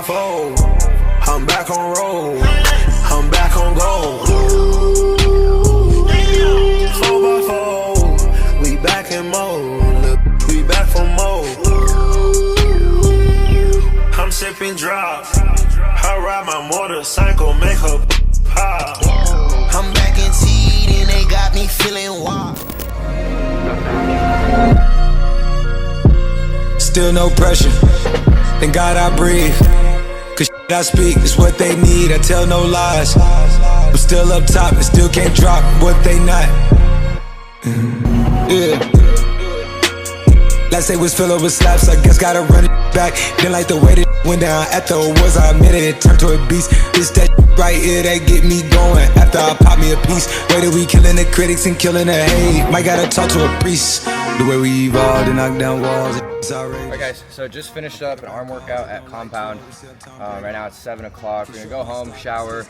4x4, I'm back on roll, I'm back on gold. 4x4, we back in mode, look, we back for more. I'm sipping drop, I ride my motorcycle, make her pop. I'm back in seed and they got me feeling wild. Still no pressure, thank God I breathe. Cause shit I speak is what they need, I tell no lies. I'm still up top and still can't drop what they not. Yeah. Last day was filled with slaps, I guess gotta run it back. Didn't like the way that went down after awards, I admit it, it turned to a beast. It's that right here that get me going, after I pop me a piece. Way that we killing the critics and killing the hate, might gotta talk to a priest. The way we evolved and knock down walls, it's alright. Alright guys, so just finished up an arm workout at Compound. Right now it's 7 o'clock. We're gonna go home, shower,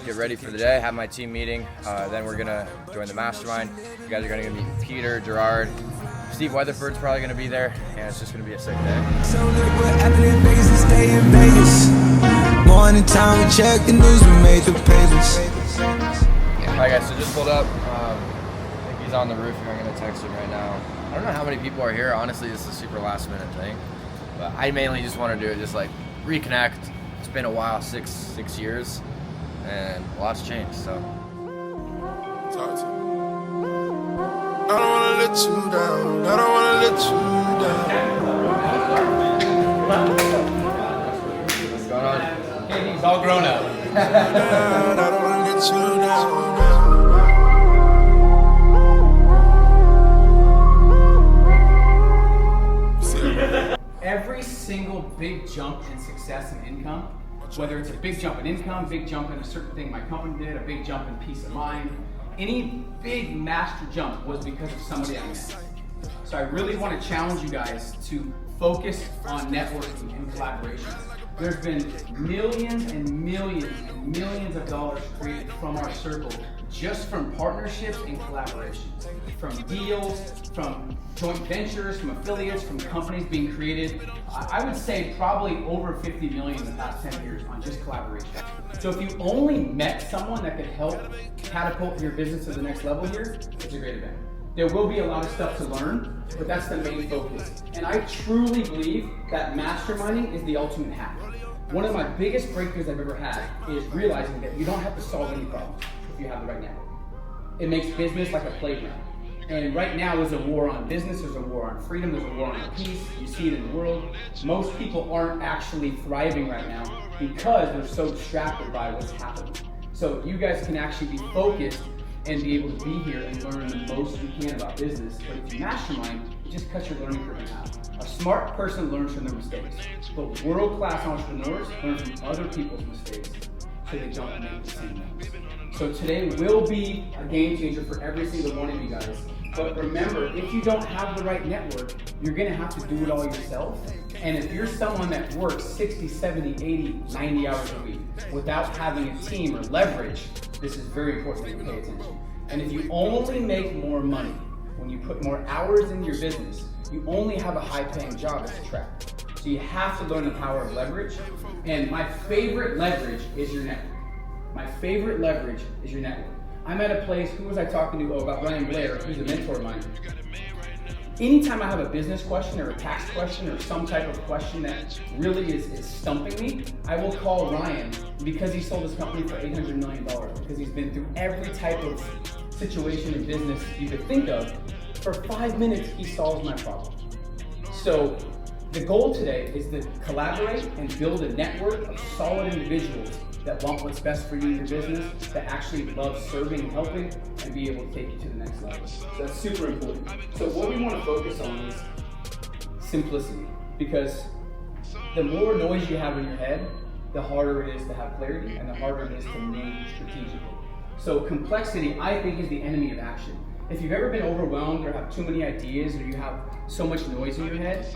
get ready for the day, have my team meeting. Then we're gonna join the mastermind. You guys are gonna meet Peter, Gerard, Steve Weatherford's probably gonna be there, and it's just gonna be a sick day. So look what happened in Vegas and stay in Vegas. Morning time, we check the news, we made the papers. Alright guys, so just pulled up. I think he's on the roof here. I'm gonna text him right now. I don't know how many people are here. Honestly, this is a super last minute thing. But I mainly just want to do it, just like reconnect. It's been a while, six years, and a lot's changed, so. Talk to me. I don't wanna let you down. I don't wanna let you down. What's going on? He's all grown up. I don't wanna let you down. Every single big jump in success and income, whether it's a big jump in income, big jump in a certain thing my company did, a big jump in peace of mind, any big master jump was because of somebody I met. So I really want to challenge you guys to focus on networking and collaboration. There's been millions and millions and millions of dollars created from our circle just from partnerships and collaborations, from deals, from joint ventures, from affiliates, from companies being created. I would say probably over 50 million in the past 10 years on just collaboration. So if you only met someone that could help catapult your business to the next level here, it's a great event. There will be a lot of stuff to learn, but that's the main focus. And I truly believe that masterminding is the ultimate hack. One of my biggest breakthroughs I've ever had is realizing that you don't have to solve any problems if you have the right network. It makes business like a playground. And right now there's a war on business, there's a war on freedom, there's a war on peace. You see it in the world. Most people aren't actually thriving right now because they're so distracted by what's happening. So you guys can actually be focused and be able to be here and learn the most you can about business. But if you mastermind, it just cuts your learning curve in half. A smart person learns from their mistakes, but world-class entrepreneurs learn from other people's mistakes so they don't make the same ones. So today will be a game changer for every single one of you guys. But remember, if you don't have the right network, you're gonna have to do it all yourself. And if you're someone that works 60, 70, 80, 90 hours a week without having a team or leverage, this is very important that you pay attention. And if you only make more money when you put more hours in your business, you only have a high-paying job as a trap. So you have to learn the power of leverage. And my favorite leverage is your network. My favorite leverage is your network. I'm at a place, who was I talking to? Oh, about Ryan Blair, who's a mentor of mine. Anytime I have a business question or a tax question or some type of question that really is stumping me, I will call Ryan because he sold his company for $800 million, because he's been through every type of situation in business you could think of. For 5 minutes, he solves my problem. So the goal today is to collaborate and build a network of solid individuals that want what's best for you in your business, that actually love serving and helping, and be able to take you to the next level. So that's super important. So what we want to focus on is simplicity, because the more noise you have in your head, the harder it is to have clarity, and the harder it is to move strategically. So complexity, I think, is the enemy of action. If you've ever been overwhelmed or have too many ideas or you have so much noise in your head,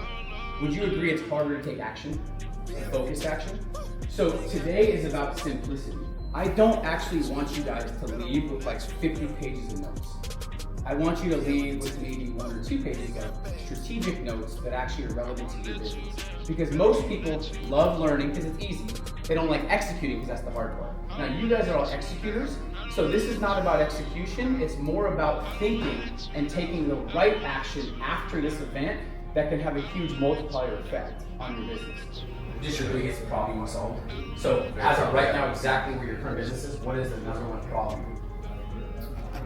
would you agree it's harder to take action, focused action? So today is about simplicity. I don't actually want you guys to leave with like 50 pages of notes. I want you to leave with maybe 1 or 2 pages of strategic notes that actually are relevant to your business. Because most people love learning because it's easy. They don't like executing because that's the hard part. Now you guys are all executors, so this is not about execution, it's more about thinking and taking the right action after this event that can have a huge multiplier effect on your business. Just your biggest problem you want to solve. So as of right now, exactly where your current business is, what is the number one problem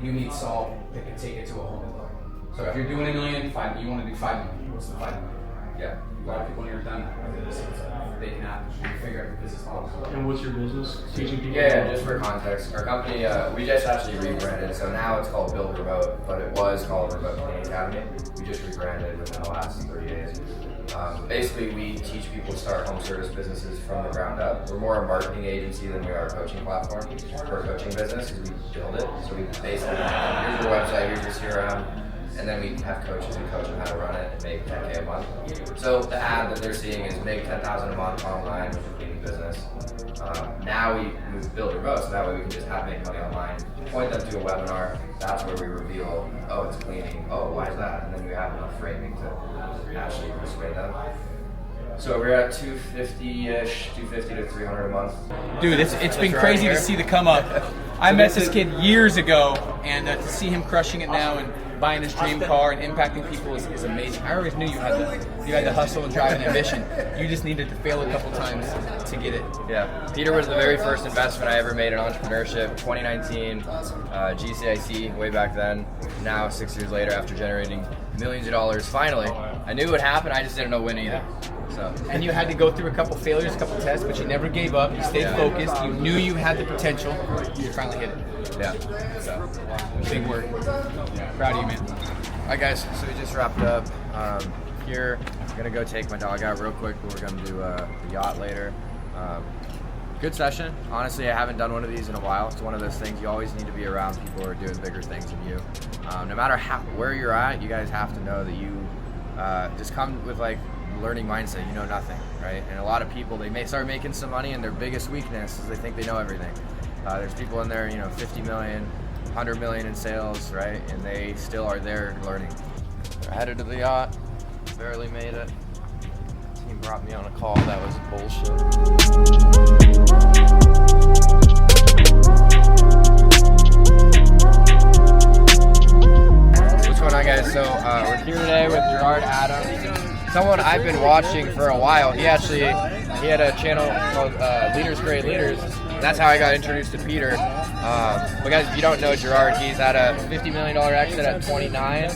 you need solved that can take it to a whole new level? So if you're doing $1 million, you want to do $5 million. What's the $5 million? Yeah, a lot of people never done that. They can have to figure out your business model. And what's your business? Teaching people? Yeah, just for context, our company, we just actually rebranded, so now it's called Build Remote, but it was called Remote Training Academy. We just rebranded within the last 30 days. Basically, we teach people to start home service businesses from the ground up. We're more a marketing agency than we are a coaching platform for a coaching business because we build it. So we basically, here's your website, here's your CRM, and then we have coaches who coach them how to run it and make $10K a month. So the ad that they're seeing is make $10,000 a month online with a cleaning business. Now we build remote, so that way we can just make money online. Point them to a webinar. That's where we reveal, oh, it's cleaning. Oh, why is that? And then you have enough framing to actually persuade them. So we're at 250-ish, 250 to 300 a month. Dude, it's been crazy to see the come up. I met this kid years ago, and to see him crushing it now and buying his dream car and impacting people is amazing. I always knew you had the hustle and drive and ambition. You just needed to fail a couple times to get it. Yeah, Peter was the very first investment I ever made in entrepreneurship. 2019, GCIC way back then. Now 6 years later, after generating millions of dollars, finally, I knew it would happen. I just didn't know when either. So. And you had to go through a couple failures, a couple tests, but you never gave up. You stayed focused. You knew you had the potential. You finally hit it. Yeah. So, big work. Proud of you, man. All right, guys. So we just wrapped up. Here, I'm gonna go take my dog out real quick, but we're gonna do the yacht later. Good session. Honestly, I haven't done one of these in a while. It's one of those things you always need to be around people who are doing bigger things than you. No matter where you're at, you guys have to know that you just come with like learning mindset. You know nothing, right? And a lot of people, they may start making some money, and their biggest weakness is they think they know everything. There's people in there, 50 million, 100 million in sales, right? And they still are there learning. They're headed to the yacht. Barely made it. Team brought me on a call. That was bullshit. What's going on, guys? So we're here today with Gerard Adams, someone I've been watching for a while. He had a channel called Leaders Create Leaders. That's how I got introduced to Peter. But guys, if you don't know Gerard, he's had a $50 million exit at 29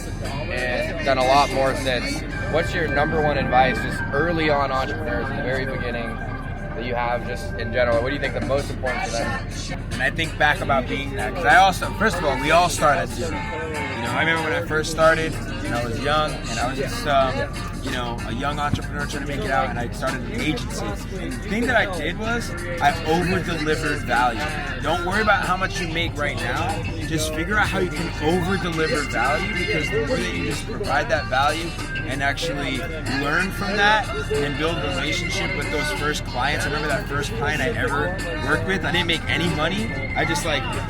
and done a lot more since. What's your number one advice just early on entrepreneurs in the very beginning that you have just in general? What do you think the most important for them? And I think back about being that, because first of all, we all start at zero. I remember when I first started, I was young, and I was just, a young entrepreneur trying to make it out, and I started an agency. And the thing that I did was, I over-delivered value. Don't worry about how much you make right now. Just figure out how you can over-deliver value, because the more that you just provide that value and actually learn from that and build a relationship with those first clients. I remember that first client I ever worked with. I didn't make any money. I just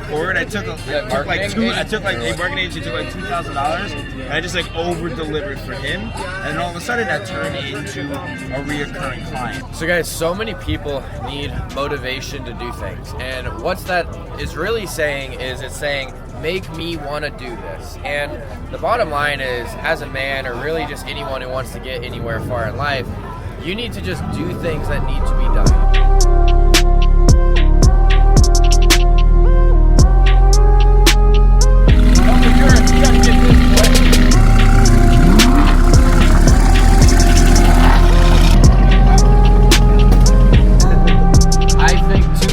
poured. I took a marketing agency, took like $2,000, and I just over-delivered for him. And all of a sudden that turned into a reoccurring client. So guys, so many people need motivation to do things. And what's that is really saying is it's saying, make me want to do this. And the bottom line is, as a man, or really just anyone who wants to get anywhere far in life, you need to just do things that need to be done.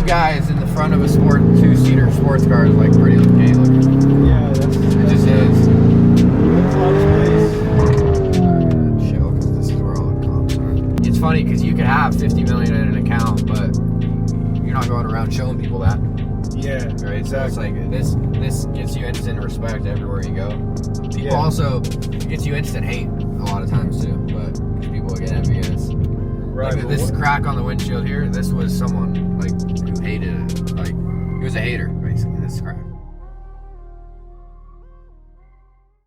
Guys in the front of a two-seater sports car is pretty gay looking. Yeah, it just is. That's a lot of space. Chill, because this is where all the comps are. It's funny because you can have 50 million in an account, but you're not going around showing people that. Yeah. Right. So it's this gets you instant respect everywhere you go. People also gets you instant hate a lot of times too, but people get envious. Right. This crack on the windshield here. This was someone who hated it. He was a hater.